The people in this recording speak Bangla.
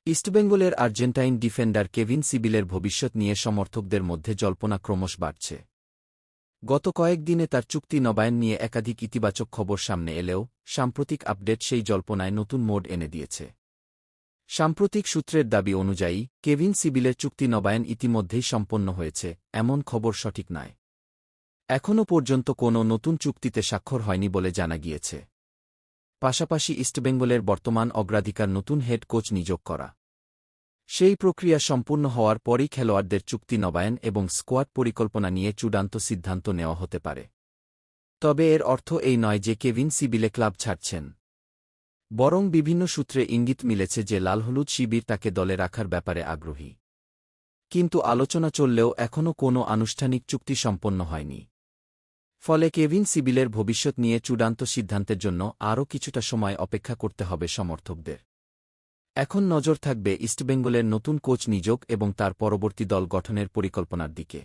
ইস্টবেঙ্গলের আর্জেন্টাইন ডিফেন্ডার কেভিন সিবিলের ভবিষ্যৎ নিয়ে সমর্থকদের মধ্যে জল্পনা ক্রমশ বাড়ছে। গত কয়েকদিনে তার চুক্তি নবায়ন নিয়ে একাধিক ইতিবাচক খবর সামনে এলেও সাম্প্রতিক আপডেট সেই জল্পনায় নতুন মোড় এনে দিয়েছে। সাম্প্রতিক সূত্রের দাবি অনুযায়ী কেভিন সিবিলের চুক্তি নবায়ন ইতিমধ্যেই সম্পন্ন হয়েছে, এমন খবর সঠিক নয়। এখনও পর্যন্ত কোনো নতুন চুক্তিতে স্বাক্ষর হয়নি বলে জানা গিয়েছে। পাশাপাশি ইস্টবেঙ্গলের বর্তমান অগ্রাধিকার নতুন হেড কোচ নিয়োগ করা। সেই প্রক্রিয়া সম্পূর্ণ হওয়ার পরই খেলোয়াড়দের চুক্তি নবায়ন এবং স্কোয়াড পরিকল্পনা নিয়ে চূড়ান্ত সিদ্ধান্ত নেওয়া হতে পারে। তবে এর অর্থ এই নয় যে কেভিন সিবিলে ক্লাব ছাড়ছেন। বরং বিভিন্ন সূত্রে ইঙ্গিত মিলেছে যে লালহলুদ শিবির তাকে দলে রাখার ব্যাপারে আগ্রহী। কিন্তু আলোচনা চললেও এখনও কোনো আনুষ্ঠানিক চুক্তি সম্পন্ন হয়নি। ফলে কেভিন সিবিলের ভবিষ্যৎ নিয়ে চূড়ান্ত সিদ্ধান্তের জন্য আরও কিছুটা সময় অপেক্ষা করতে হবে সমর্থকদের। এখন নজর থাকবে ইস্টবেঙ্গলের নতুন কোচ নিয়োগ এবং তার পরবর্তী দল গঠনের পরিকল্পনার দিকে।